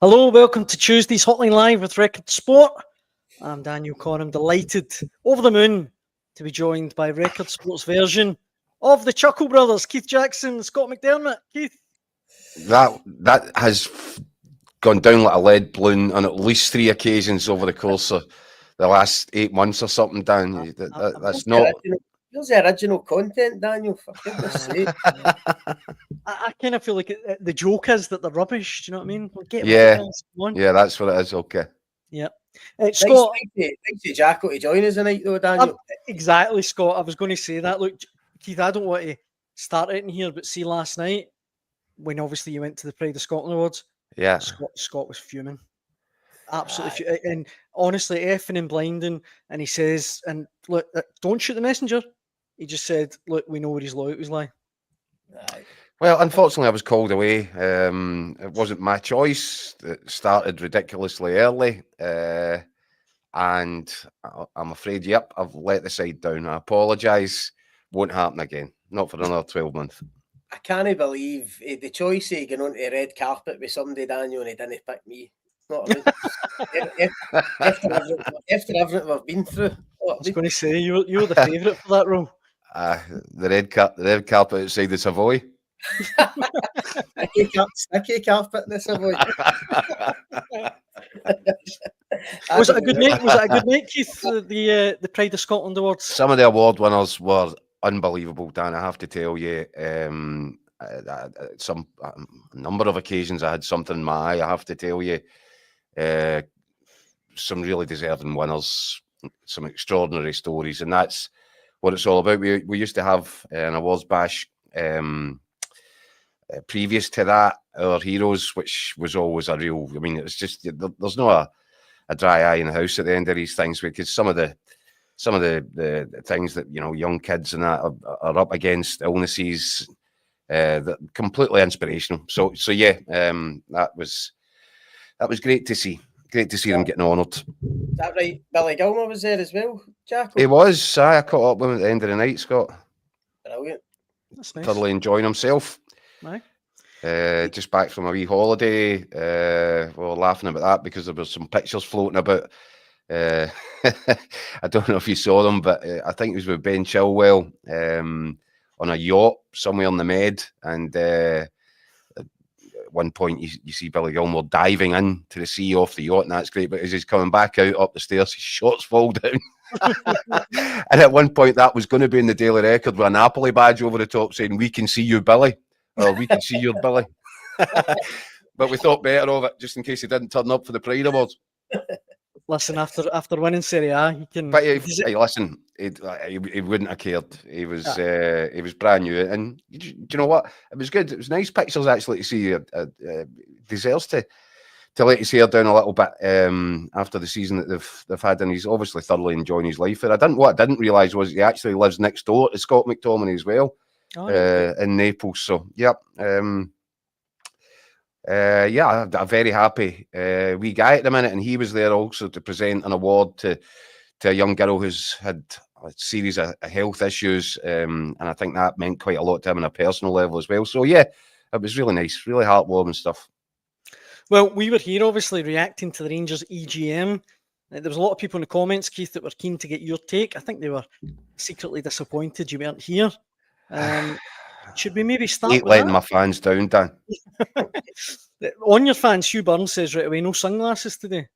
Hello, welcome to Tuesday's Hotline Live with Record Sport. I'm Daniel Conn. I'm delighted, over the moon, to be joined by Record Sport's version of the Chuckle Brothers, Keith Jackson and Scott McDermott. Keith? That has gone down like a lead balloon on at least 3 occasions over the course of the last 8 months or something, Dan. That's not... Here's the original content, Daniel, for goodness sake. I kind of feel like the joke is that they're rubbish. Do you know what I mean? Yeah, that's what it is. Okay. Yeah. Scott, thanks to Jacko to join us tonight, though, Daniel. Exactly, Scott. I was going to say that. Look, Keith, I don't want to start it in here, but see last night, when obviously you went to the Pride of Scotland Awards, yeah, Scott was fuming. Absolutely. And honestly, effing and blinding. And he says, and look, don't shoot the messenger. He just said, look, we know where his loyalties lie. Right. Well, unfortunately, I was called away. It wasn't my choice. It started ridiculously early. And I'm afraid, yep, I've let the side down. I apologise. Won't happen again. Not for another 12 months. I can't believe the choice of going on to the red carpet with somebody, Daniel, and he didn't pick me. After everything we've been through. I was going to say, you were the favourite for that role. The red carpet outside the Savoy. Sticky carpet in the Savoy. Was it a good night? Was it a good night, Keith? The Pride of Scotland Awards. Some of the award winners were unbelievable, Dan. I have to tell you. A number of occasions I had something in my eye. I have to tell you. Some really deserving winners, some extraordinary stories, and that's what it's all about. We used to have an awards bash previous to that, our heroes, which was always a real. I mean, it's just there's no a dry eye in the house at the end of these things, because some of the things that young kids and that are up against, illnesses, that completely inspirational. So yeah, that was great to see. Great to see them getting honoured. Is that right? Billy Gilmer was there as well, Jack? He was. I caught up with him at the end of the night, Scott. Brilliant. That's nice. Thoroughly enjoying himself. Right. Just back from a wee holiday. We were laughing about that because there was some pictures floating about. I don't know if you saw them, but I think it was with Ben Chilwell on a yacht somewhere in the Med, and one point you see Billy Gilmore diving into the sea off the yacht, and that's great, but as he's coming back out up the stairs, his shorts fall down. And at one point that was going to be in the Daily Record with a Napoli badge over the top saying, "We can see you, Billy," or "We can see your Billy." But we thought better of it, just in case he didn't turn up for the Pride Awards. Listen, after winning Serie A, he can. But hey, listen, he wouldn't have cared. He was brand new, and do you know what? It was good. It was nice pictures actually to see. Deserves to let his hair down a little bit after the season that they've had, and he's obviously thoroughly enjoying his life there. What I didn't realise was he actually lives next door to Scott McTominay as well, in Naples. So yep. Yeah, I'm very happy wee guy at the minute, and he was there also to present an award to a young girl who's had a series of health issues, and I think that meant quite a lot to him on a personal level as well. So yeah, it was really nice, really heartwarming stuff. Well, we were here obviously reacting to the Rangers EGM. There was a lot of people in the comments, Keith, that were keen to get your take. I think they were secretly disappointed you weren't here. Should we maybe start with letting that? my fans down, Dan. On your fans, Hugh Burns says right away, no sunglasses today.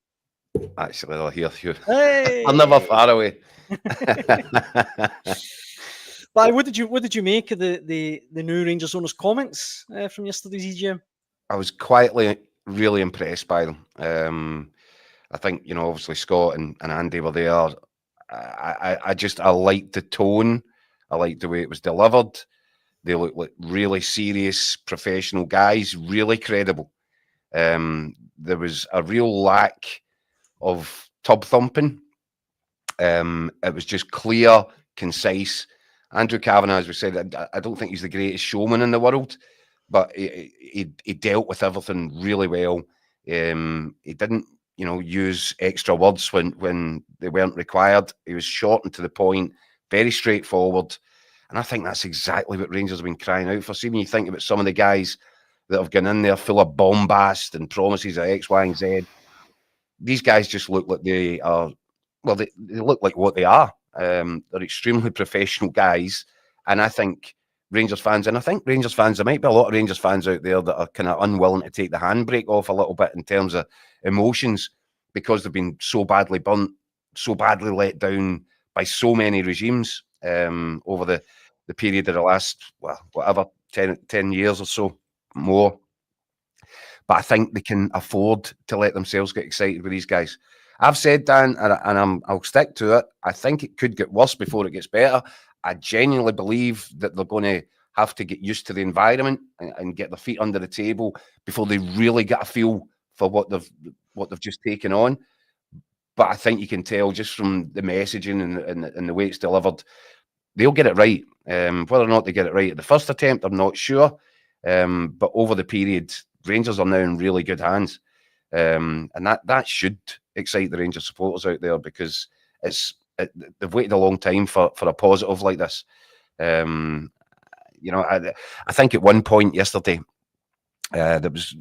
Actually, they'll hear Hugh. Hey! I'm never far away. But what did you make of the new Rangers owners' comments from yesterday's EGM? I was quietly really impressed by them. I think obviously Scott and Andy were there. I liked the tone. I liked the way it was delivered. They look like really serious, professional guys, really credible. There was a real lack of tub thumping. It was just clear, concise. Andrew Kavanagh, as we said, I don't think he's the greatest showman in the world, but he dealt with everything really well. He didn't, use extra words when they weren't required. He was short and to the point, very straightforward. And I think that's exactly what Rangers have been crying out for. See, when you think about some of the guys that have gone in there full of bombast and promises of X, Y, and Z. These guys just look like they are, well, they look like what they are. They're extremely professional guys. And I think Rangers fans, there might be a lot of Rangers fans out there that are kind of unwilling to take the handbrake off a little bit in terms of emotions, because they've been so badly burnt, so badly let down by so many regimes over the period of the last, well, whatever, 10 years or so, more. But I think they can afford to let themselves get excited with these guys. I've said, Dan, and I'll stick to it, I think it could get worse before it gets better. I genuinely believe that they're going to have to get used to the environment and get their feet under the table before they really get a feel for what they've just taken on. But I think you can tell just from the messaging and the way it's delivered, they'll get it right. Whether or not they get it right at the first attempt, I'm not sure. But over the period, Rangers are now in really good hands. And that should excite the Rangers supporters out there, because they've waited a long time for a positive like this. You know, I think at one point yesterday, there was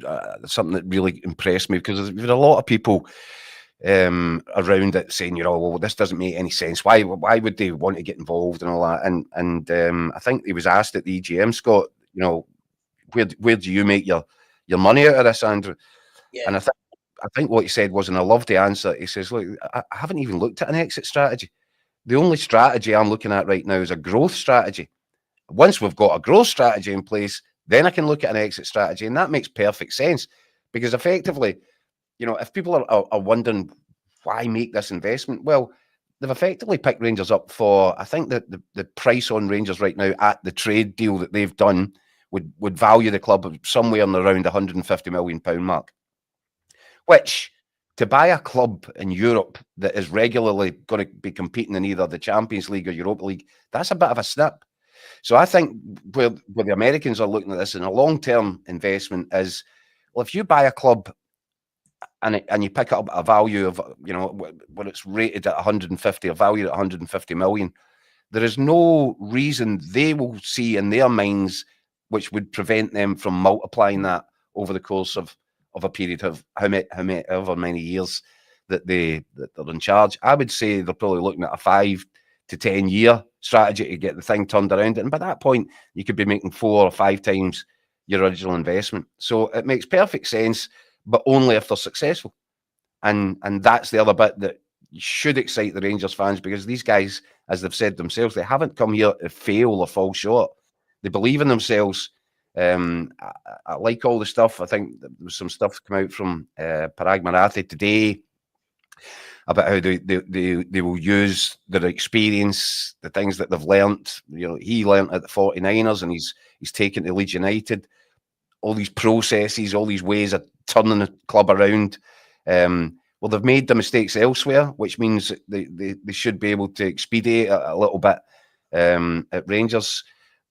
something that really impressed me, because there were a lot of people around it saying, you know, well, this doesn't make any sense. Why would they want to get involved and all that? And I think he was asked at the EGM, Scott, you know, where do you make your money out of this, Andrew? Yeah. And I think what he said was, and I loved the answer, he says, look, I haven't even looked at an exit strategy. The only strategy I'm looking at right now is a growth strategy. Once we've got a growth strategy in place, then I can look at an exit strategy. And that makes perfect sense, because effectively, you know, if people are wondering why make this investment, well, they've effectively picked Rangers up for, I think that the price on Rangers right now at the trade deal that they've done would value the club somewhere in around £150 million mark, which, to buy a club in Europe that is regularly going to be competing in either the Champions League or Europa League, that's a bit of a snip. So I think where the Americans are looking at this in a long-term investment is, well, if you buy a club and you pick up a value of, you know, when it's rated at 150 or valued at 150 million, there is no reason they will see in their minds which would prevent them from multiplying that over the course of a period of however many years that they're in charge. I would say they're probably looking at a 5 to 10 year strategy to get the thing turned around. And by that point, you could be making 4 or 5 times your original investment. So it makes perfect sense, but only if they're successful. And that's the other bit that should excite the Rangers fans, because these guys, as they've said themselves, they haven't come here to fail or fall short. They believe in themselves. I like all the stuff. I think there was some stuff come out from Parag Marathi today about how they will use their experience, the things that they've learnt. You know, he learnt at the 49ers, and he's taken to Leeds United. All these processes, all these ways of turning the club around. Well, they've made the mistakes elsewhere, which means they should be able to expedite a little bit at Rangers.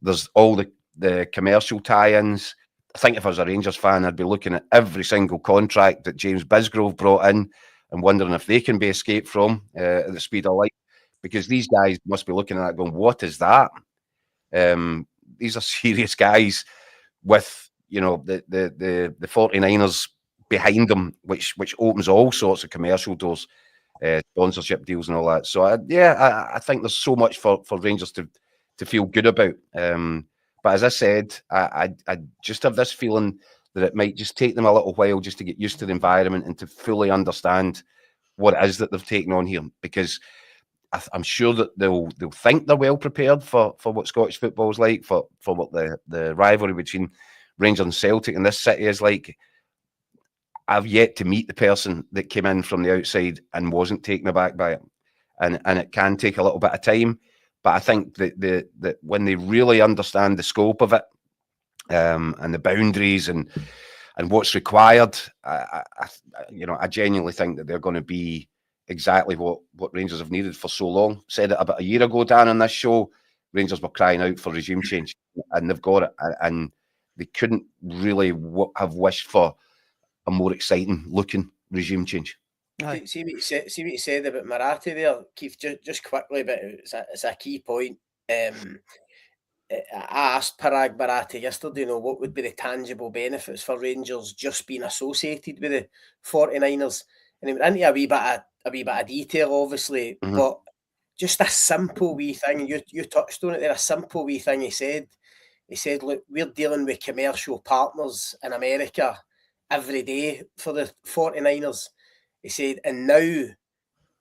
There's all the commercial tie-ins. I think if I was a Rangers fan, I'd be looking at every single contract that James Bisgrove brought in and wondering if they can be escaped from at the speed of light, because these guys must be looking at that going, what is that? These are serious guys with, you know, the 49ers behind them, which opens all sorts of commercial doors, sponsorship deals and all that. So I think there's so much for Rangers to feel good about. But as I said, I just have this feeling that it might just take them a little while just to get used to the environment and to fully understand what it is that they've taken on here, because I'm sure that they'll think they're well prepared for what Scottish football is like, for what the rivalry between Rangers and Celtic in this city is like. I've yet to meet the person that came in from the outside and wasn't taken aback by it, and it can take a little bit of time. But I think that when they really understand the scope of it, and the boundaries and what's required, I genuinely think that they're going to be exactly what Rangers have needed for so long. Said it about a year ago, Dan, on this show. Rangers were crying out for regime change, and they've got it. And they couldn't really have wished for a more exciting looking regime change. See what you said about Marathi there, Keith, just quickly, but it's a key point. I asked Parag Bharati yesterday, what would be the tangible benefits for Rangers just being associated with the 49ers, and he went into a wee bit of detail, obviously, but just a simple wee thing. You touched on it there. A simple wee thing he said. He said, look, we're dealing with commercial partners in America every day for the 49ers. He said, and now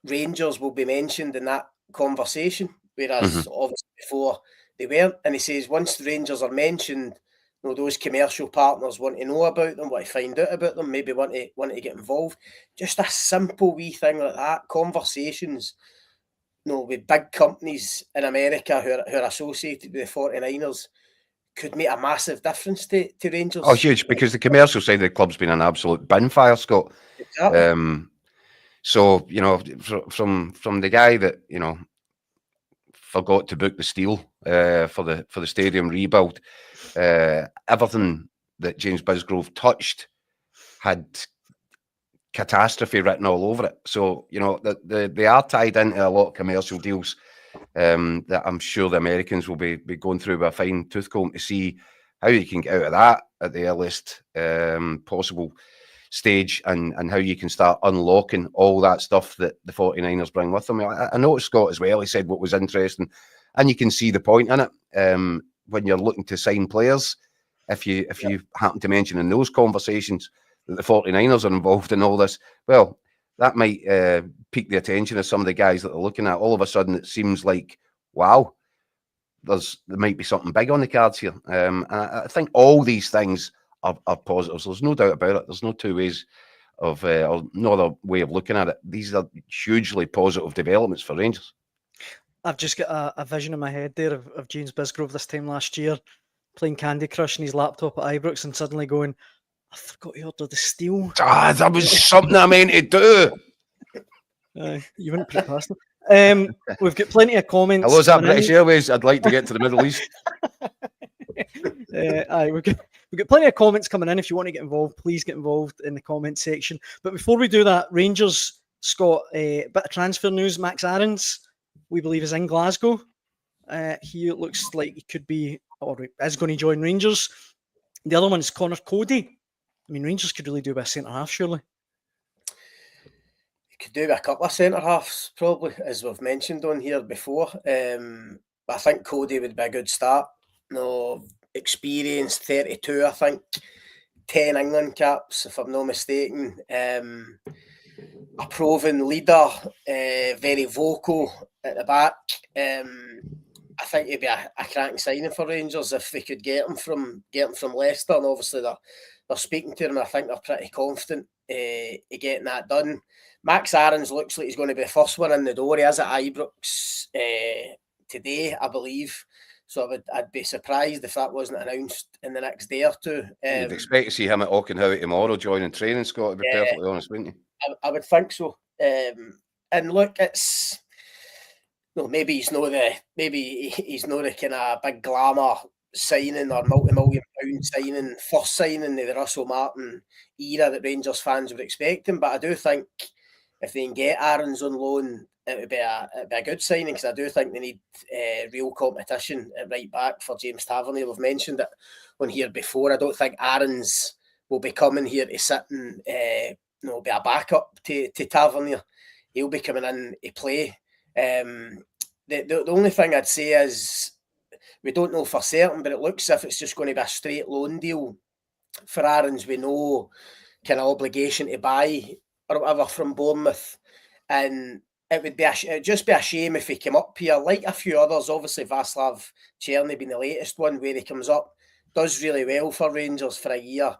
Rangers will be mentioned in that conversation, whereas obviously before they weren't. And he says, once the Rangers are mentioned, those commercial partners want to know about them, want to find out about them, maybe want to get involved. Just a simple wee thing like that. Conversations, with big companies in America who are associated with the 49ers could make a massive difference to Rangers. Oh, huge, because the commercial side of the club's been an absolute bin fire, Scott. Exactly. So, from the guy that, forgot to book the steel for the stadium rebuild, everything that James Bisgrove touched had catastrophe written all over it. So, they are tied into a lot of commercial deals that I'm sure the Americans will be going through with a fine tooth comb to see how you can get out of that at the earliest possible stage, and how you can start unlocking all that stuff that the 49ers bring with them. I noticed Scott as well, he said what was interesting, and you can see the point in it when you're looking to sign players. If you happen to mention in those conversations that the 49ers are involved in all this, well, that might pique the attention of some of the guys that are looking at. All of a sudden, it seems like, wow, there might be something big on the cards here. And I think all these things are positives. There's no doubt about it. There's no two ways of, or no other way of looking at it. These are hugely positive developments for Rangers. I've just got a vision in my head there of James Bisgrove this time last year playing Candy Crush on his laptop at Ibrox and suddenly going, I forgot to order the steel. That was something I meant to do. You wouldn't put it past them. We've got plenty of comments. Hello, is that British Airways? I'd like to get to the Middle East. We've got plenty of comments coming in. If you want to get involved, please get involved in the comment section. But before we do that, Rangers, Scott, a bit of transfer news. Max Aarons, we believe, is in Glasgow. He looks like he could be, or is going to join Rangers. The other one is Connor Cody. I mean, Rangers could really do with a centre-half, surely. You could do with a couple of centre-halves, probably, as we've mentioned on here before. I think Cody would be a good start. Experience, 32, I think. 10 England caps, if I'm not mistaken. A proven leader, very vocal at the back. I think he'd be a cracking signing for Rangers if they could get him from Leicester, and obviously they're speaking to him. I think they're pretty confident of getting that done. Max Aarons looks like he's going to be the first one in the door. He is at Ibrox today, I believe. So I'd be surprised if that wasn't announced in the next day or two. You'd expect to see him at Auchenhowie tomorrow joining training, Scott, to be perfectly honest, wouldn't you? I would think so. And look, it's maybe he's not the kind of big glamour signing or multi-million pound signing, first signing in the Russell Martin era that Rangers fans would expect him. But I do think if they can get Aarons on loan, it would be a good signing, because I do think they need real competition at right back for James Tavernier. We've mentioned it on here before. I don't think Aarons will be coming here to sit and be a backup to Tavernier. He'll be coming in to play. The only thing I'd say is we don't know for certain, but it looks as if it's just going to be a straight loan deal for Aarons. We know kind of obligation to buy or whatever from Bournemouth, and it'd just be a shame if he came up here like a few others. Obviously, Václav Černý being the latest one, where he comes up, does really well for Rangers for a year,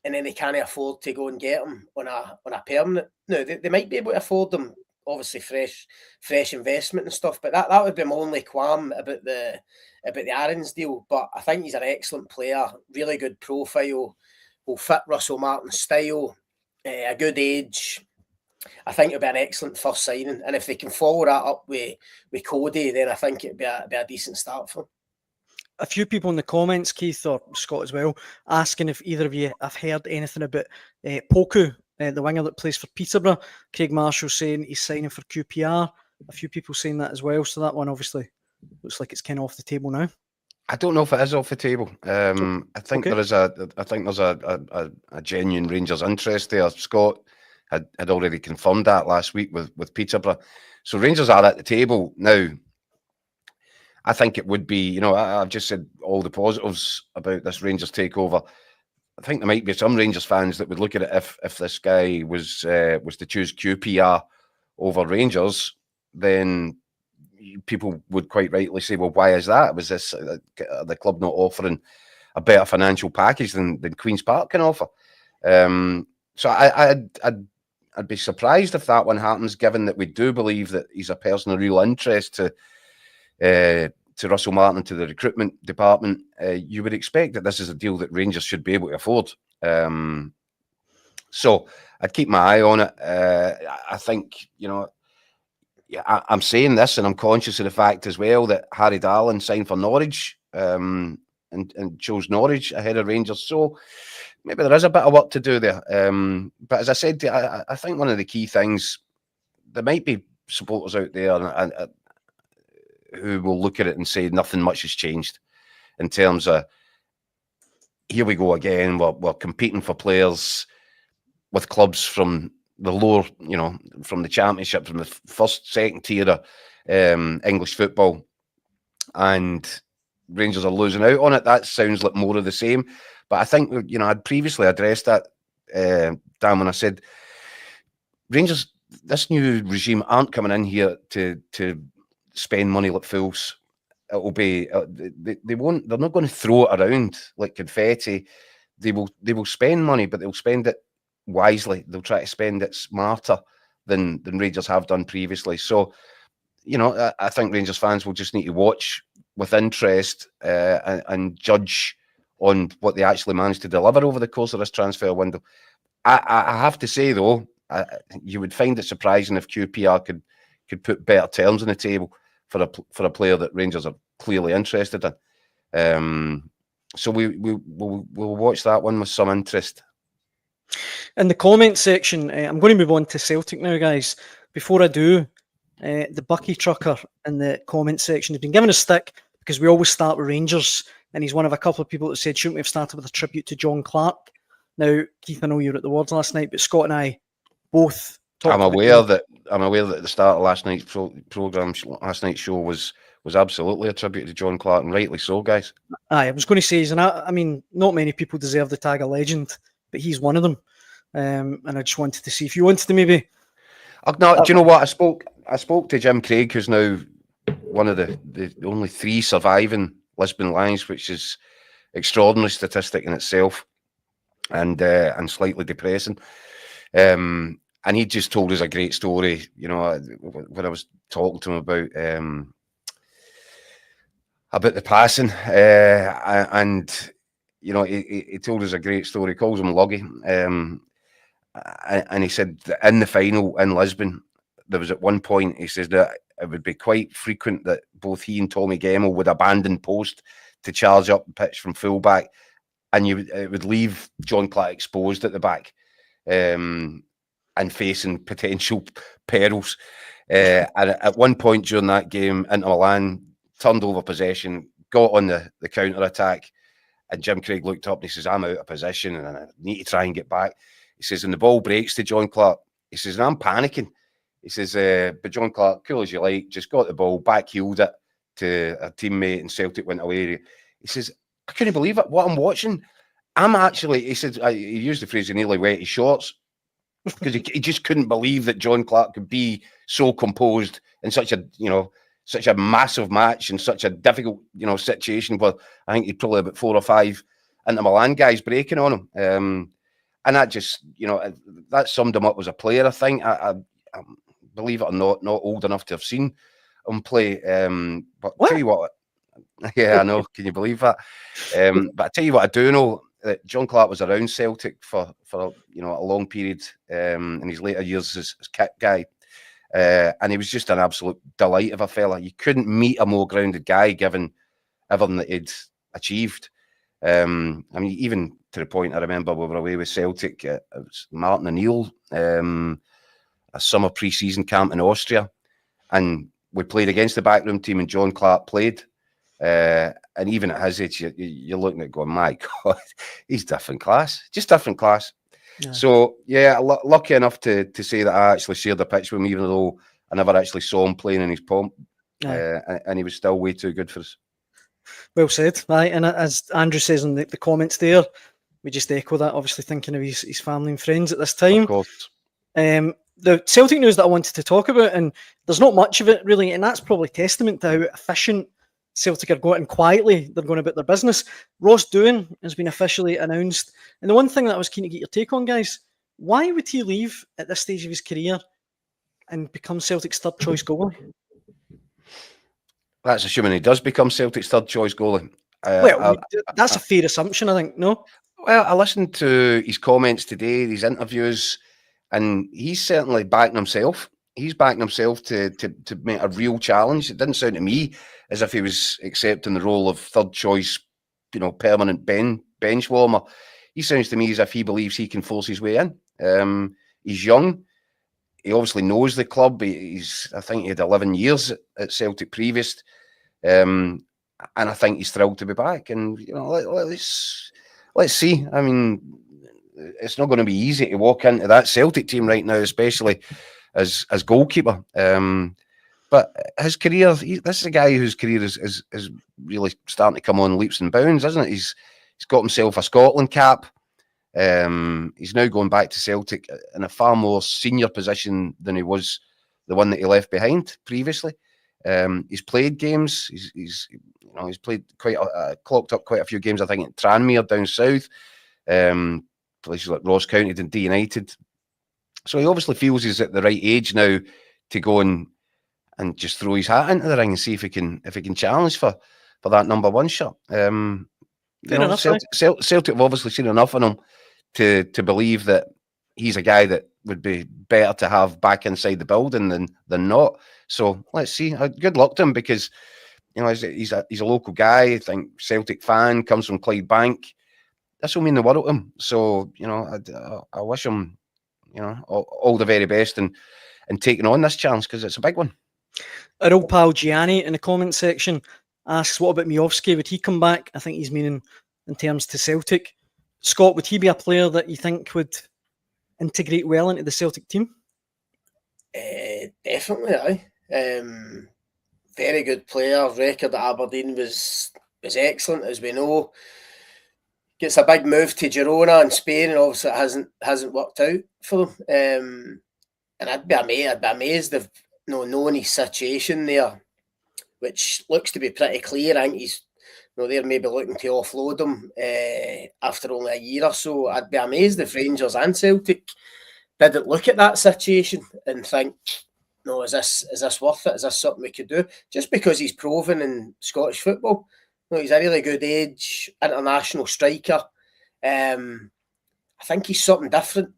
and then they can't afford to go and get him on a permanent. No, they might be able to afford them. Obviously, fresh investment and stuff, but that would be my only qualm about the Aarons deal. But I think he's an excellent player, really good profile, will fit Russell Martin's style, a good age. I think it'll be an excellent first signing, and if they can follow that up with Cody, then I think it'd be a decent start for him. A few people in the comments, Keith or Scott as well, asking if either of you have heard anything about Poku, the winger that plays for Peterborough. Craig Marshall saying he's signing for QPR. A few people saying that as well. So that one obviously looks like it's kind of off the table now. I don't know if it is off the table. I think Okay. there's a genuine Rangers interest there. Scott had already confirmed that last week with Peterborough. So Rangers are at the table now. I think it would be, I've just said all the positives about this Rangers takeover. I think there might be some Rangers fans that would look at it if this guy was to choose QPR over Rangers, then people would quite rightly say, well, why is that? Was this the club not offering a better financial package than Queen's Park can offer? So I'd be surprised if that one happens, given that we do believe that he's a person of real interest to Russell Martin, to the recruitment department. You would expect that this is a deal that Rangers should be able to afford. So I'd keep my eye on it. I think, I'm saying this, and I'm conscious of the fact as well that Harry Darlin signed for Norwich and chose Norwich ahead of Rangers. So maybe there is a bit of work to do there. But as I said, I think one of the key things, there might be supporters out there and who will look at it and say nothing much has changed in terms of, here we go again, we're competing for players with clubs from the lower, from the Championship, from the first, second tier of English football, and Rangers are losing out on it. That sounds like more of the same. But I think, I'd previously addressed that, Dan, when I said Rangers, this new regime aren't coming in here to spend money like fools. It'll be they won't. They're not going to throw it around like confetti. They will spend money, but they'll spend it wisely. They'll try to spend it smarter than Rangers have done previously. So, I think Rangers fans will just need to watch with interest and judge on what they actually managed to deliver over the course of this transfer window. I have to say though, you would find it surprising if QPR could put better terms on the table for a player that Rangers are clearly interested in. So we'll watch that one with some interest. In the comment section, I'm going to move on to Celtic now, guys. Before I do, the Bucky Trucker in the comment section has been given a stick because we always start with Rangers, and he's one of a couple of people that said, shouldn't we have started with a tribute to John Clark? Now, Keith, I know you were at the Wards last night, but Scott and I both talked I'm aware that at the start of last night's programme, last night's show was absolutely a tribute to John Clark, and rightly so, guys. Aye, I was going to say, I mean, not many people deserve the tag of legend, but he's one of them. And I just wanted to see if you wanted to maybe. No, do you know what? I spoke to Jim Craig, who's now one of the only 3 surviving Lisbon Lions, which is extraordinary statistic in itself, and slightly depressing. And he just told us a great story, when I was talking to him about the passing, and he told us a great story. He calls him Luggy, and he said that in the final in Lisbon, there was at one point, he says that it would be quite frequent that both he and Tommy Gemmell would abandon post to charge up the pitch from fullback, and it would leave John Clark exposed at the back, and facing potential perils. And at one point during that game, Inter Milan turned over possession, got on the counter attack, and Jim Craig looked up and he says, I'm out of position and I need to try and get back. He says, and the ball breaks to John Clark. He says, and I'm panicking. He says, but John Clark, cool as you like, just got the ball, backheeled it to a teammate, and Celtic went away. He says, I couldn't believe it, what I'm watching. I'm actually, he said, he used the phrase, he nearly wet his shorts, because he just couldn't believe that John Clark could be so composed in such a massive match and such a difficult, situation where I think he'd probably about 4 or 5 Inter Milan guys breaking on him. And that just, that summed him up as a player, I think. I believe it or not old enough to have seen him play. But what? Tell you what, yeah, I know. Can you believe that? But I tell you what, I do know that John Clark was around Celtic for a long period in his later years as kit guy. And he was just an absolute delight of a fella. You couldn't meet a more grounded guy given everything that he'd achieved. I mean, even to the point, I remember we were away with Celtic. It was Martin O'Neill, a summer pre-season camp in Austria, and we played against the backroom team, and John Clark played. And even at his age, you're looking at going, my God, he's different class, just different class. Yeah. So, yeah, lucky enough to say that I actually shared the pitch with him, even though I never actually saw him playing in his pomp. And he was still way too good for us. Well said. Right. And as Andrew says in the comments there, we just echo that, obviously thinking of his family and friends at this time. Of course. The Celtic news that I wanted to talk about, and there's not much of it really, and that's probably testament to how efficient Celtic are going, and quietly they're going about their business. Ross Doohan has been officially announced. And the one thing that I was keen to get your take on, guys, why would he leave at this stage of his career and become Celtic's third choice goalie? That's assuming he does become Celtic's third choice goalie. That's a fair assumption, I think, no? Well, I listened to his comments today, his interviews, and he's certainly backing himself. He's backing himself to make a real challenge. It didn't sound to me as if he was accepting the role of third choice, permanent bench warmer. He sounds to me as if he believes he can force his way in. He's young. He obviously knows the club. I think he had 11 years at Celtic previous. And I think he's thrilled to be back. And, let's see. I mean, it's not going to be easy to walk into that Celtic team right now, especially as goalkeeper. But his career, this is a guy whose career is really starting to come on leaps and bounds, isn't it? He's got himself a Scotland cap. He's now going back to Celtic in a far more senior position than he was the one that he left behind previously. He's played games. He's played clocked up quite a few games. I think at Tranmere down south, places like Ross County and D United. So he obviously feels he's at the right age now to go and just throw his hat into the ring and see if he can challenge for that number one shot. Celtic have obviously seen enough in him to believe that he's a guy that would be better to have back inside the building than not. So let's see. Good luck to him, because he's a local guy. I think Celtic fan, comes from Clydebank. This will mean the world to him. So I wish him all the very best and taking on this challenge, because it's a big one. Our old pal Gianni in the comment section asks, what about Miovski? Would he come back? I think he's meaning in terms to Celtic. Scott, would he be a player that you think would integrate well into the Celtic team? Definitely, aye. Very good player. Record at Aberdeen was excellent, as we know. Gets a big move to Girona in Spain, and obviously it hasn't worked out for them. And I'd be amazed if knowing his situation there, which looks to be pretty clear. I think he's they're maybe looking to offload him after only a year or so. I'd be amazed if Rangers and Celtic didn't look at that situation and think, is this worth it? Is this something we could do? Just because he's proven in Scottish football. He's a really good age, international striker. I think he's something different.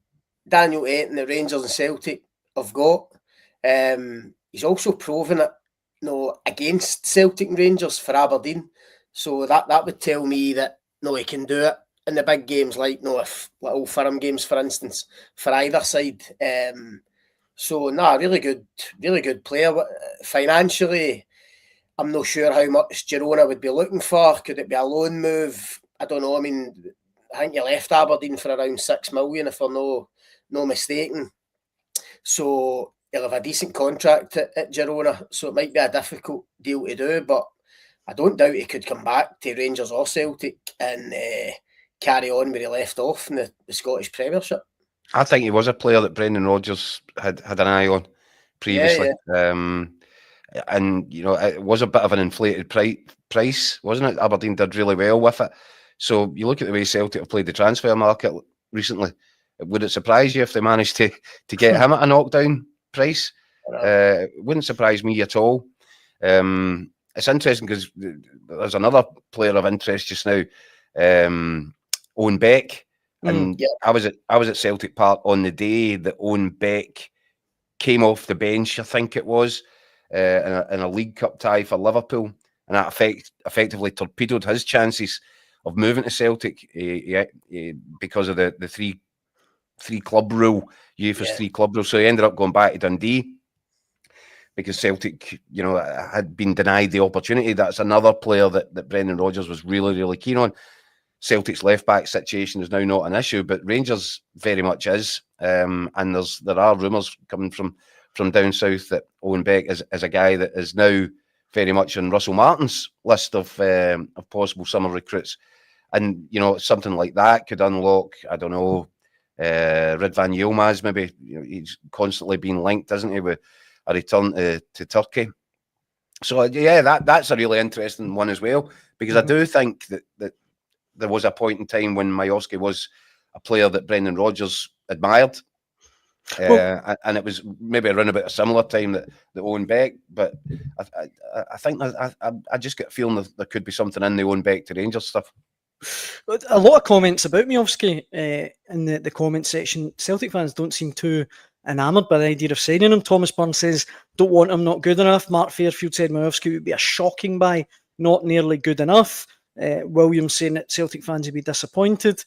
Daniel Ayton, the Rangers and Celtic have got. He's also proven it, against Celtic and Rangers for Aberdeen. So that would tell me that he can do it in the big games, like if little firm games, for instance, for either side. Really good player. Financially, I'm not sure how much Girona would be looking for. Could it be a loan move? I don't know. I mean, I think you left Aberdeen for around 6 million, if I'm no mistaken. So he'll have a decent contract at Girona. So it might be a difficult deal to do, but I don't doubt he could come back to Rangers or Celtic and carry on where he left off in the Scottish Premiership. I think he was a player that Brendan Rodgers had an eye on previously. Yeah. And, it was a bit of an inflated price, wasn't it? Aberdeen did really well with it. So you look at the way Celtic have played the transfer market recently. Would it surprise you if they managed to get him at a knockdown price? It wouldn't surprise me at all. It's interesting because there's another player of interest just now, Owen Beck. And I was at Celtic Park on the day that Owen Beck came off the bench, I think it was, in a League Cup tie for Liverpool, and that effectively torpedoed his chances of moving to Celtic because of the three club rule, UEFA's 3 club rule. So he ended up going back to Dundee. because Celtic, you know, had been denied the opportunity. That's another player that Brendan Rodgers was really, really keen on. Celtic's left-back situation is now not an issue, but Rangers very much is. And there are rumours coming from down south that Owen Beck is a guy that is now very much on Russell Martin's list of possible summer recruits. And, you know, something like that could unlock, I don't know, Ridvan Yilmaz, maybe. You know, he's constantly being linked, isn't he, with a return to Turkey. So, yeah, that's a really interesting one as well, because I do think that there was a point in time when Majowski was a player that Brendan Rodgers admired. And it was maybe around about a similar time that Owen Beck, but I think I just get a feeling that there could be something in the Owen Beck to Rangers stuff. A lot of comments about Majowski in the comment section. Celtic fans don't seem too enamoured by the idea of signing him. Thomas Byrne says, don't want him, not good enough. Mark Fairfield said Majowski would be a shocking buy, not nearly good enough. Williams saying that Celtic fans would be disappointed.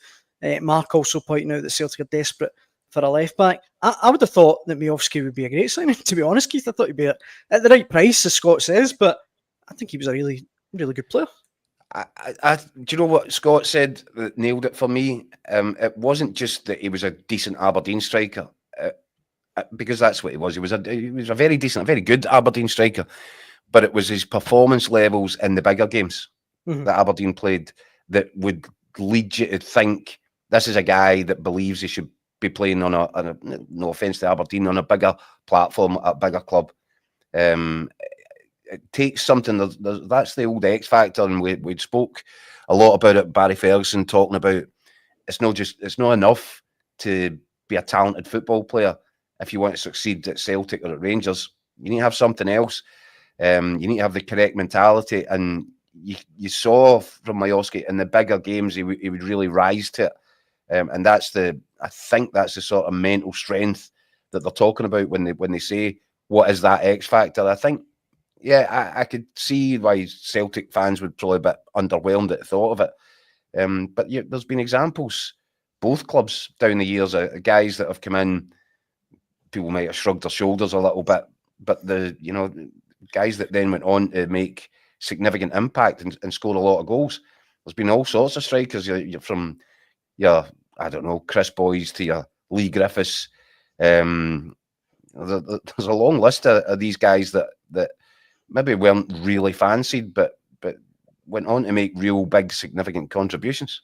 Mark also pointing out that Celtic are desperate for a left back. I would have thought that Majowski would be a great signing, to be honest, Keith. I thought he'd be at the right price, as Scott says, but I think he was a really, really good player. Do you know what Scott said that nailed it for me? It wasn't just that he was a decent Aberdeen striker, because that's what he was. He was a very decent, a very good Aberdeen striker, but it was his performance levels in the bigger games that Aberdeen played that would lead you to think this is a guy that believes he should be playing on a no offence to Aberdeen, on a bigger platform at a bigger club. It takes something. That's the old X factor, and we spoke a lot about it. Barry Ferguson talking about it's not enough to be a talented football player if you want to succeed at Celtic or at Rangers. You need to have something else. You need to have the correct mentality, and you saw from Majowski in the bigger games he would really rise to it. And I think that's the sort of mental strength that they're talking about when they say what is that X factor. I think, yeah, I could see why Celtic fans would probably be a bit underwhelmed at the thought of it. But there's been examples, both clubs down the years, guys that have come in. People might have shrugged their shoulders a little bit, but guys that then went on to make significant impact and score a lot of goals. There's been all sorts of strikers. You're from I don't know, Chris Boyes to your Lee Griffiths. There's a long list of these guys that maybe weren't really fancied, but went on to make real big, significant contributions.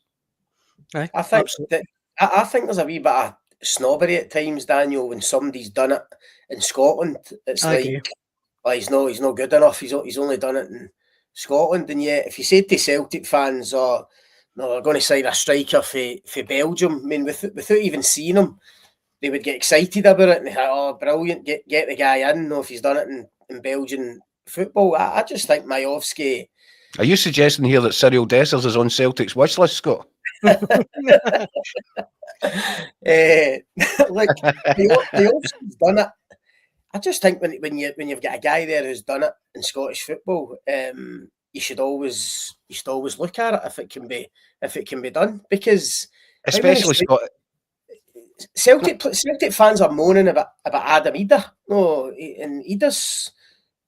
I think there's a wee bit of snobbery at times, Daniel, when somebody's done it in Scotland. It's he's not good enough. He's only done it in Scotland, and yet if you said to Celtic fans, "Oh, no, they're going to sign a striker for Belgium," I mean, without even seeing him, they would get excited about it and think, "Oh, brilliant! Get the guy in." No, if he's done it in Belgian football, I just think Majowski. Are you suggesting here that Cyril Dessers is on Celtic's wish list, Scott? Look, Majowski's done it. I just think when you've got a guy there who's done it in Scottish football, you should always look at it if it can be done, because especially Celtic fans are moaning about Adam Idah. No, and Idah's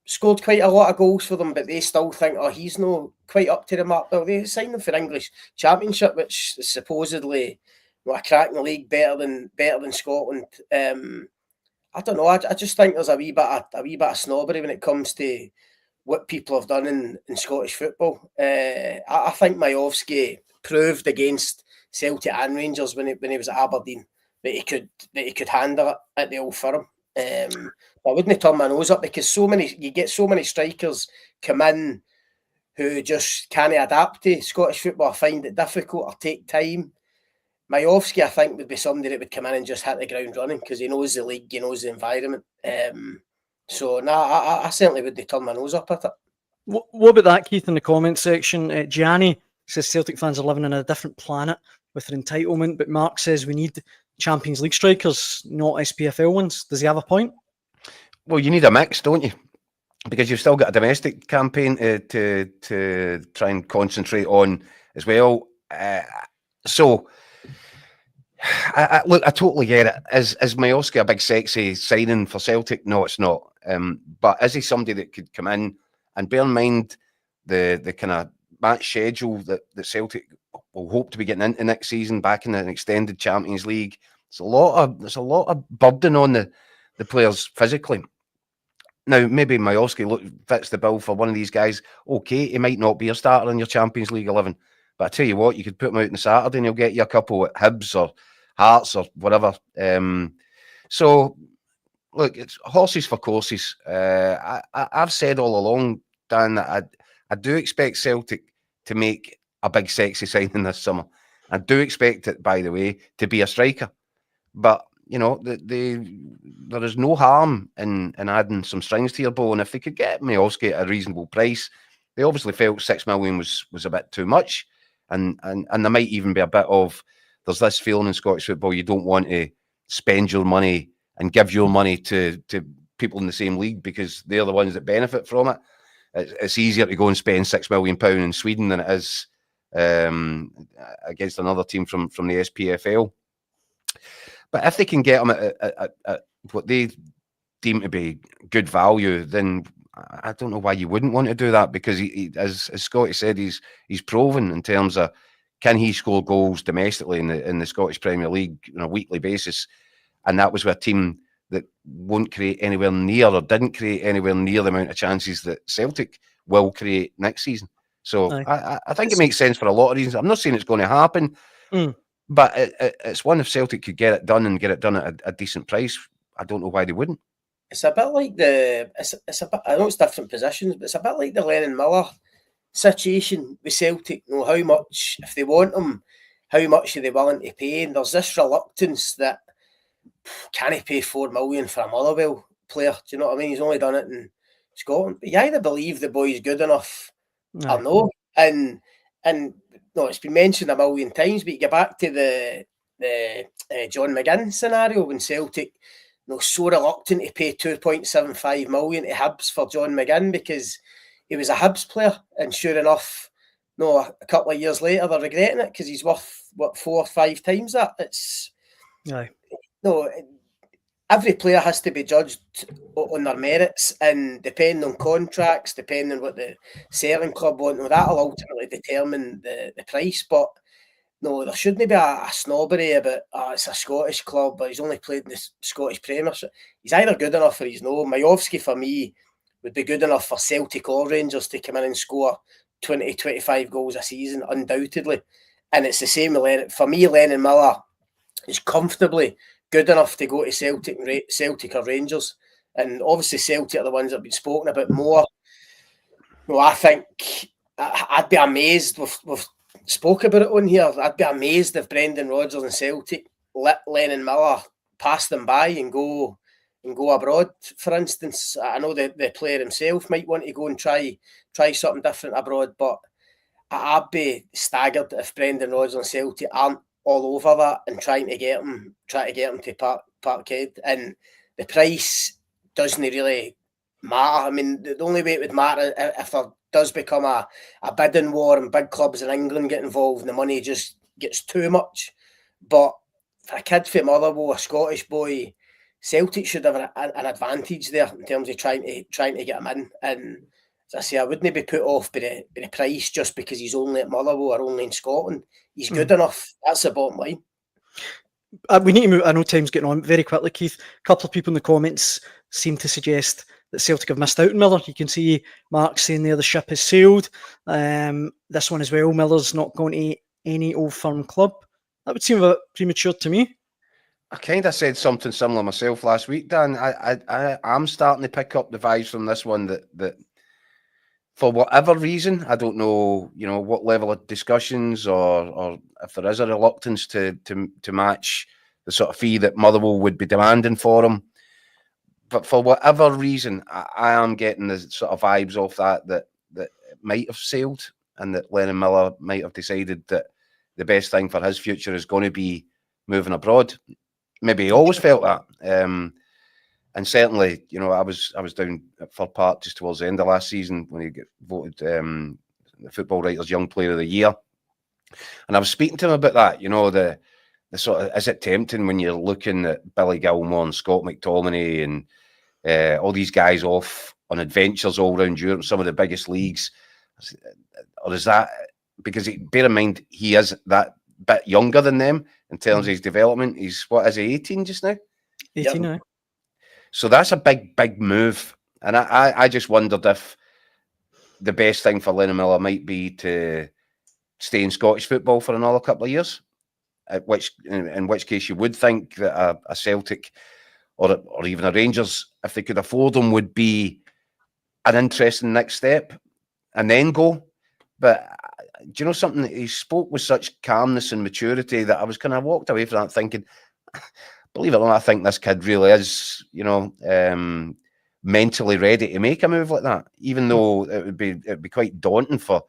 scored quite a lot of goals for them, but they still think, oh, he's not quite up to the mark. Well, they signed him for English Championship, which is supposedly a cracking league better than Scotland. I don't know. I just think there's a wee bit of snobbery when it comes to what people have done in Scottish football. I think Majowski proved against Celtic and Rangers when he was at Aberdeen that he could handle it at the Old Firm. I wouldn't turn my nose up, because you get so many strikers come in who just can't adapt to Scottish football, or find it difficult or take time. Majowski, I think, would be somebody that would come in and just hit the ground running, because he knows the league, he knows the environment. I certainly wouldn't turn my nose up at it. What about that, Keith, in the comment section? Gianni says Celtic fans are living on a different planet with their entitlement, but Mark says we need Champions League strikers, not SPFL ones. Does he have a point? Well, you need a mix, don't you? Because you've still got a domestic campaign to try and concentrate on as well. So, look, I totally get it. Is Majowski a big sexy signing for Celtic? No, it's not. But is he somebody that could come in and bear in mind the kind of match schedule that Celtic will hope to be getting into next season, back in an extended Champions League? There's a lot of burden on the players physically. Now, maybe Majowski fits the bill for one of these guys. Okay, he might not be a starter in your Champions League 11, but I tell you what, you could put him out on Saturday and he'll get you a couple at Hibs or Hearts or whatever. So, look, it's horses for courses. I've said all along, Dan, that I do expect Celtic to make a big sexy signing this summer. I do expect it, by the way, to be a striker. But you know, there is no harm in adding some strings to your bow, and if they could get Majowski at a reasonable price, they obviously felt 6 million was a bit too much, and there might even be a bit of, there's this feeling in Scottish football, you don't want to spend your money and give your money to people in the same league because they're the ones that benefit from it. It's easier to go and spend £6 million in Sweden than it is against another team from the SPFL. But if they can get him at what they deem to be good value, then I don't know why you wouldn't want to do that, because he as Scotty said, he's proven in terms of, can he score goals domestically in the Scottish Premier League on a weekly basis, and that was with a team that won't create anywhere near, or didn't create anywhere near the amount of chances that Celtic will create next season. So I think it makes sense for a lot of reasons. I'm not saying it's going to happen. But it's one, if Celtic could get it done and get it done at a decent price, I don't know why they wouldn't. It's a bit like it's a bit, I know it's different positions, but it's a bit like the Lennon Miller situation with Celtic. You know, how much, if they want him, how much are they willing to pay? And there's this reluctance that, can he pay $4 million for a Motherwell player? Do you know what I mean? He's only done it in Scotland. But you either believe the boy's good enough or no. And no, it's been mentioned a million times, but you get back to the John McGinn scenario when Celtic, so reluctant to pay $2.75 million to Hibs for John McGinn because he was a Hibs player, and sure enough, a couple of years later they're regretting it because he's worth 4 or 5 times that. It's every player has to be judged on their merits, and depending on contracts, depending on what the selling club want, that'll ultimately determine the price. But no, there shouldn't be a snobbery about, it's a Scottish club, but he's only played in the Scottish Premiership. He's either good enough or he's no. Majowski, for me, would be good enough for Celtic or Rangers to come in and score 20, 25 goals a season, undoubtedly. And it's the same with Lennon. For me, Lennon Miller is comfortably good enough to go to Celtic or Rangers. And obviously Celtic are the ones that have been spoken about more. Well, I think I'd be amazed, we've spoke about it on here, I'd be amazed if Brendan Rodgers and Celtic let Lennon Miller pass them by and go abroad, for instance. I know the player himself might want to go and try something different abroad, but I'd be staggered if Brendan Rodgers and Celtic aren't all over that and trying to get him to Parkhead. And the price doesn't really matter. I mean, the only way it would matter if there does become a bidding war and big clubs in England get involved and the money just gets too much. But for a kid from Motherwell, a Scottish boy, Celtic should have an advantage there in terms of trying to get him in. And as I say, I wouldn't be put off by the price just because he's only at Motherwell or only in Scotland. He's good enough. That's the bottom line. We need to move. I know time's getting on very quickly, Keith. A couple of people in the comments seem to suggest that Celtic have missed out on Miller. You can see Mark saying there the ship has sailed. This one as well, Miller's not going to any Old Firm club. That would seem a bit premature to me. I kind of said something similar myself last week, Dan. I'm starting to pick up the vibes from this one that for whatever reason, I don't know, what level of discussions or if there is a reluctance to match the sort of fee that Motherwell would be demanding for him. But for whatever reason, I am getting the sort of vibes off that it might have sailed, and that Lennon Miller might have decided that the best thing for his future is going to be moving abroad. Maybe he always felt that. And certainly, I was down at Fir Park just towards the end of last season when he got voted the Football Writers Young Player of the Year. And I was speaking to him about that, the sort of, is it tempting when you're looking at Billy Gilmore and Scott McTominay and all these guys off on adventures all around Europe, some of the biggest leagues? Or is that because bear in mind he is that bit younger than them in terms of his development? He's, what is he, 18 just now? 18 now. So that's a big move. And I just wondered if the best thing for Lennon Miller might be to stay in Scottish football for another couple of years, in which case you would think that a Celtic or even a Rangers, if they could afford him, would be an interesting next step, and then go. But do you know something? He spoke with such calmness and maturity that I was kind of walked away from that thinking, believe it or not, I think this kid really is, mentally ready to make a move like that. Even though it'd be quite daunting for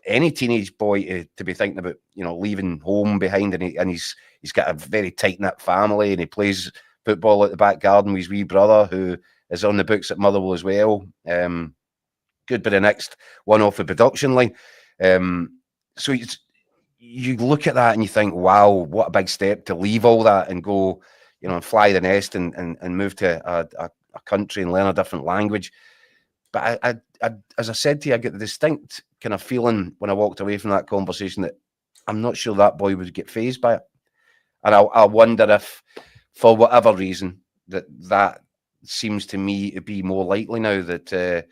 any teenage boy to be thinking about, leaving home behind, and he's got a very tight knit family, and he plays football at the back garden with his wee brother who is on the books at Motherwell as well. Could be the next one off the production line. So you look at that and you think, wow, what a big step to leave all that and go, and fly the nest and move to a country and learn a different language. But I, as I said to you, I get the distinct kind of feeling when I walked away from that conversation that I'm not sure that boy would get fazed by it. And I wonder if, for whatever reason, that seems to me to be more likely now that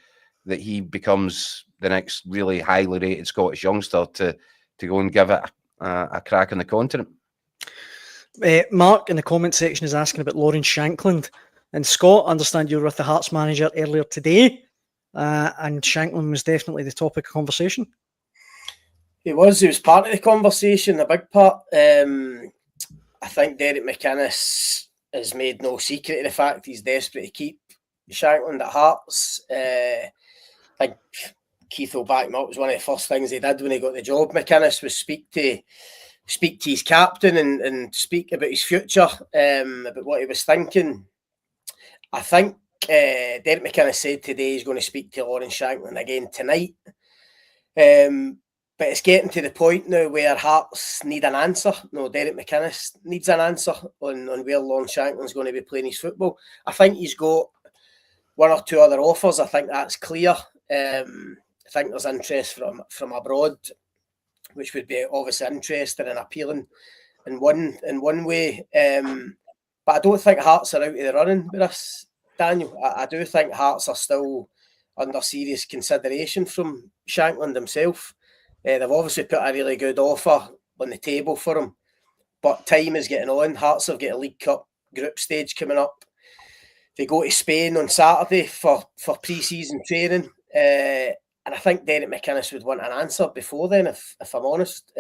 he becomes the next really highly rated Scottish youngster to go and give it a crack on the continent. Mark in the comment section is asking about Lawrence Shankland. And Scott, I understand you were with the Hearts manager earlier today, and Shankland was definitely the topic of conversation. He was part of the conversation, a big part. I think Derek McInnes has made no secret of the fact he's desperate to keep Shankland at Hearts. I think Keith will back him up. It was one of the first things he did when he got the job. McInnes was speak to his captain and speak about his future, about what he was thinking. I think Derek McInnes said today he's going to speak to Lawrence Shankland again tonight. But it's getting to the point now where Hearts need an answer. No, Derek McInnes needs an answer on where Lawrence Shankland's going to be playing his football. I think he's got one or two other offers. I think that's clear. I think there's interest from abroad, which would be obviously interesting and appealing in one way. But I don't think Hearts are out of the running with this, Daniel. I do think Hearts are still under serious consideration from Shankland himself. They've obviously put a really good offer on the table for him, but time is getting on. Hearts have got a League Cup group stage coming up. They go to Spain on Saturday for pre-season training, and I think Derek McInnes would want an answer before then, if I'm honest,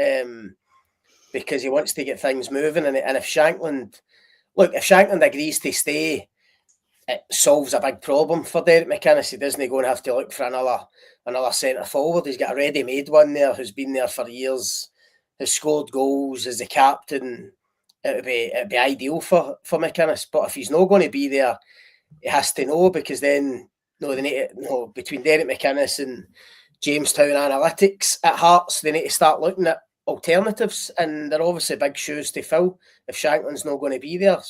because he wants to get things moving. And if Shankland agrees to stay, it solves a big problem for Derek McInnes. He doesn't go and have to look for another centre forward. He's got a ready-made one there who's been there for years, has scored goals as the captain. It'd be ideal for McInnes. But if he's not going to be there, he has to know, because then they need to know, between Derek McInnes and Jamestown Analytics at Hearts, they need to start looking at alternatives, and they're obviously big shoes to fill if Shankland's not going to be there.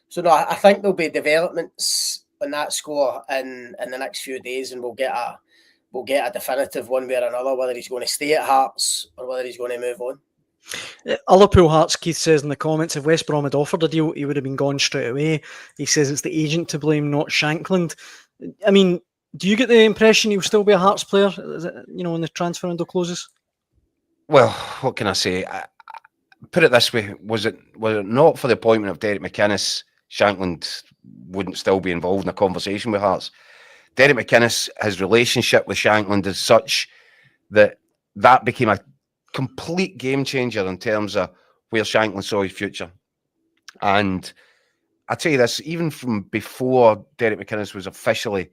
So no, I think there'll be developments on that score in the next few days, and we'll get a definitive one way or another, whether he's going to stay at Hearts or whether he's going to move on. Liverpool Hearts, Keith says in the comments, if West Brom had offered a deal, he would have been gone straight away. He says it's the agent to blame, not Shankland. I mean, do you get the impression he'll still be a Hearts player, when the transfer window closes? Well, what can I say? Put it this way: was it not for the appointment of Derek McInnes, Shankland wouldn't still be involved in a conversation with Hearts. Derek McInnes, his relationship with Shankland is such that became a complete game changer in terms of where Shankland saw his future. And I tell you this, even from before Derek McInnes was officially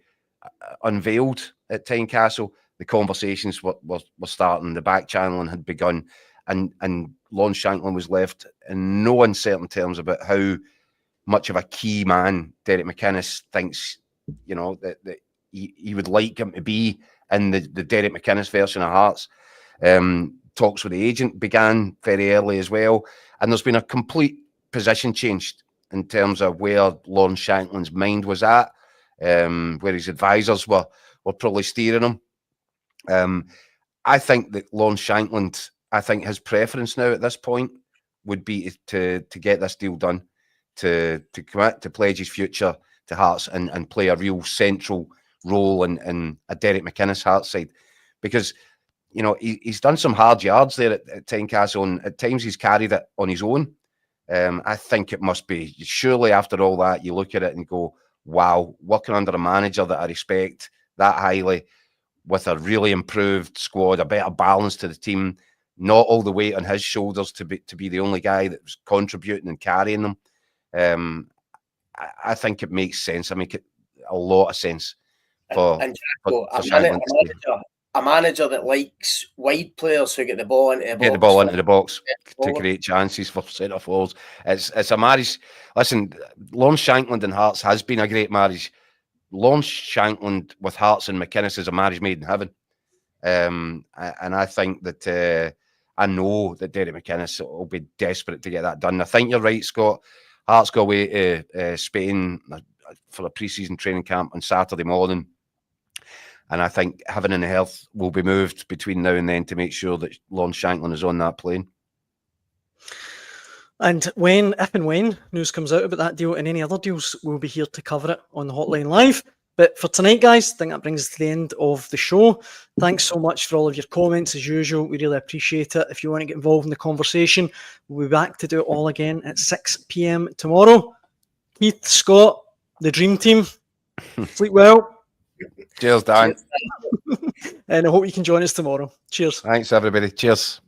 unveiled at Tynecastle, the conversations were starting, the back channeling had begun, and Lawrence Shankland was left in no uncertain terms about how much of a key man Derek McInnes thinks, that he would like him to be in the Derek McInnes version of Hearts. Talks with the agent began very early as well, and there's been a complete position change in terms of where Lawrence Shankland's mind was at, where his advisors were probably steering him. I think that Lawrence Shankland, I think his preference now at this point would be to get this deal done, to commit, to pledge his future to Hearts and play a real central role in a Derek McInnes Hearts side, because you know he's done some hard yards there at Tynecastle, and at times he's carried it on his own. I think it must be, surely after all that, you look at it and go, wow, working under a manager that I respect that highly, with a really improved squad, a better balance to the team, not all the weight on his shoulders to be the only guy that was contributing and carrying them. I think it makes sense. I make it a lot of sense for a manager that likes wide players who get the ball into the box. Get the ball into the box to create chances for centre forwards. It's a marriage. Listen, Lawrence Shankland and Hearts has been a great marriage. Lawrence Shankland with Hearts and McInnes is a marriage made in heaven. And I think that I know that Derek McInnes will be desperate to get that done. I think you're right, Scott. Hearts go away to Spain for a pre-season training camp on Saturday morning. And I think heaven and earth will be moved between now and then to make sure that Lawrence Shankland is on that plane. And if and when news comes out about that deal and any other deals, we'll be here to cover it on the Hotline Live. But for tonight, guys, I think that brings us to the end of the show. Thanks so much for all of your comments, as usual. We really appreciate it. If you want to get involved in the conversation, we'll be back to do it all again at 6 p.m. tomorrow. Keith, Scott, the dream team, sleep well. Cheers, Dan. And I hope you can join us tomorrow. Cheers. Thanks, everybody. Cheers.